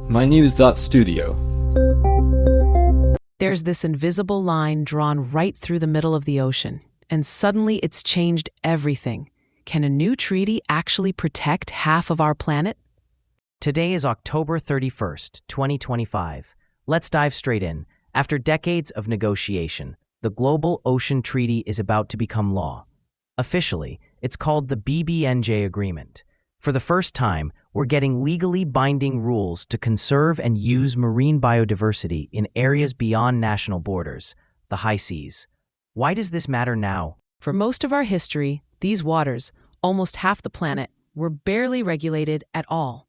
mynews.studio. There's this invisible line drawn right through the middle of the ocean, and suddenly it's changed everything. Can a new treaty actually protect half of our planet? Today is October 31st, 2025. Let's dive straight in. After decades of negotiation, the Global Ocean Treaty is about to become law. Officially, it's called the BBNJ Agreement. For the first time, we're getting legally binding rules to conserve and use marine biodiversity in areas beyond national borders, the high seas. Why does this matter now? For most of our history, these waters, almost half the planet, were barely regulated at all.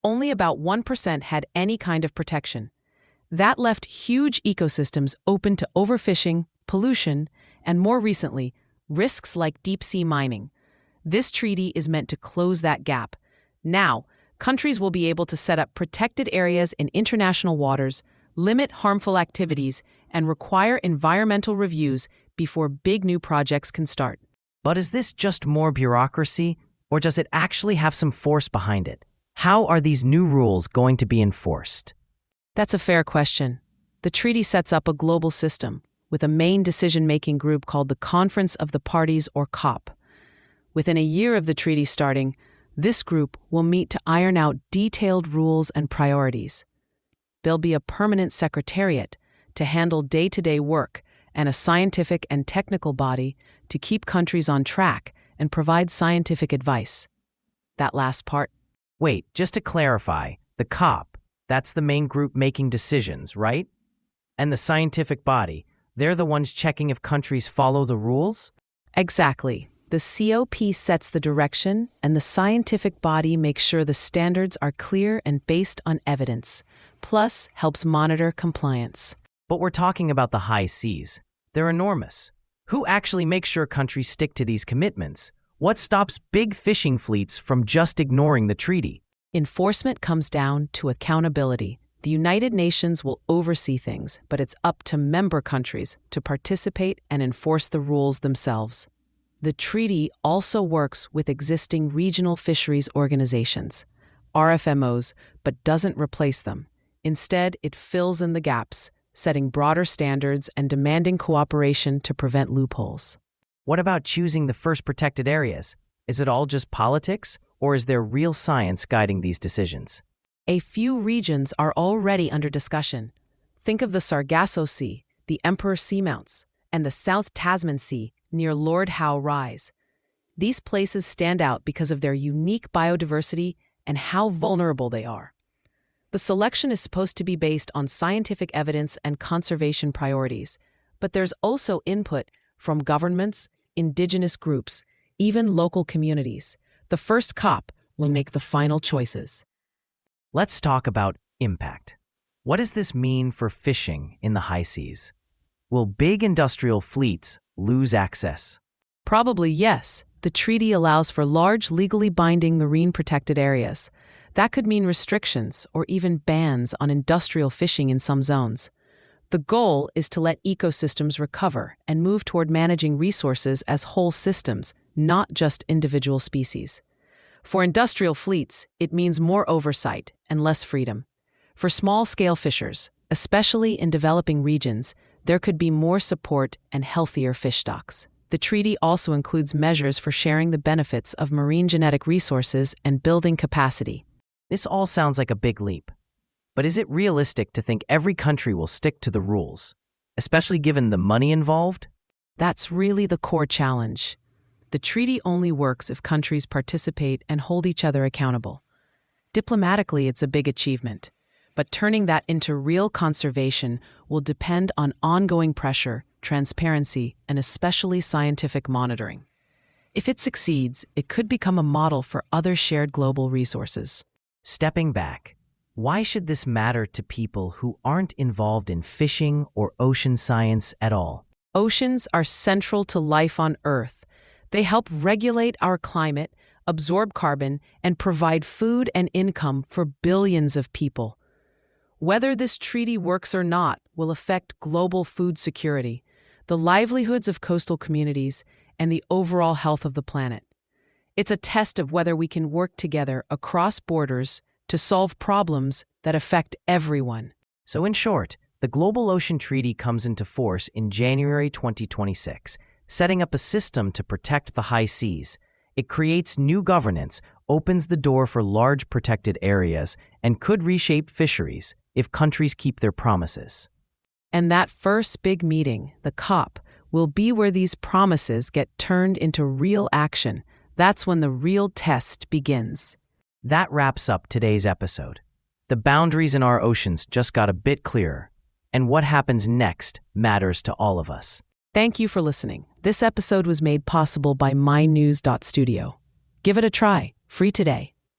Only about 1% had any kind of protection. That left huge ecosystems open to overfishing, pollution, and more recently, risks like deep-sea mining. This treaty is meant to close that gap. Now, countries will be able to set up protected areas in international waters, limit harmful activities, and require environmental reviews before big new projects can start. But is this just more bureaucracy, or does it actually have some force behind it? How are these new rules going to be enforced? That's a fair question. The treaty sets up a global system with a main decision-making group called the Conference of the Parties, or COP. Within a year of the treaty starting, this group will meet to iron out detailed rules and priorities. There'll be a permanent secretariat to handle day-to-day work and a scientific and technical body to keep countries on track and provide scientific advice. That last part. Wait, just to clarify, the COP, that's the main group making decisions, right? And the scientific body, they're the ones checking if countries follow the rules? Exactly. The COP sets the direction, and the scientific body makes sure the standards are clear and based on evidence, plus helps monitor compliance. But we're talking about the high seas. They're enormous. Who actually makes sure countries stick to these commitments? What stops big fishing fleets from just ignoring the treaty? Enforcement comes down to accountability. The United Nations will oversee things, but it's up to member countries to participate and enforce the rules themselves. The treaty also works with existing regional fisheries organizations, RFMOs, but doesn't replace them. Instead, it fills in the gaps, setting broader standards and demanding cooperation to prevent loopholes. What about choosing the first protected areas? Is it all just politics, or is there real science guiding these decisions? A few regions are already under discussion. Think of the Sargasso Sea, the Emperor Seamounts, and the South Tasman Sea near Lord Howe Rise. These places stand out because of their unique biodiversity and how vulnerable they are. The selection is supposed to be based on scientific evidence and conservation priorities, but there's also input from governments, indigenous groups, even local communities. The first COP will make the final choices. Let's talk about impact. What does this mean for fishing in the high seas? Will big industrial fleets lose access? Probably yes. The treaty allows for large, legally binding marine protected areas. That could mean restrictions or even bans on industrial fishing in some zones. The goal is to let ecosystems recover and move toward managing resources as whole systems, not just individual species. For industrial fleets, it means more oversight and less freedom. For small-scale fishers, especially in developing regions, there could be more support and healthier fish stocks. The treaty also includes measures for sharing the benefits of marine genetic resources and building capacity. This all sounds like a big leap. But is it realistic to think every country will stick to the rules, especially given the money involved? That's really the core challenge. The treaty only works if countries participate and hold each other accountable. Diplomatically, it's a big achievement, but turning that into real conservation will depend on ongoing pressure, transparency, and especially scientific monitoring. If it succeeds, it could become a model for other shared global resources. Stepping back, why should this matter to people who aren't involved in fishing or ocean science at all? Oceans are central to life on Earth. They help regulate our climate, absorb carbon, and provide food and income for billions of people. Whether this treaty works or not will affect global food security, the livelihoods of coastal communities, and the overall health of the planet. It's a test of whether we can work together across borders to to solve problems that affect everyone. So in short, the Global Ocean Treaty comes into force in January 2026, setting up a system to protect the high seas. It creates new governance, opens the door for large protected areas, and could reshape fisheries if countries keep their promises. And that first big meeting, the COP, will be where these promises get turned into real action. That's when the real test begins. That wraps up today's episode. The boundaries in our oceans just got a bit clearer, and what happens next matters to all of us. Thank you for listening. This episode was made possible by mynews.studio. Give it a try, free today.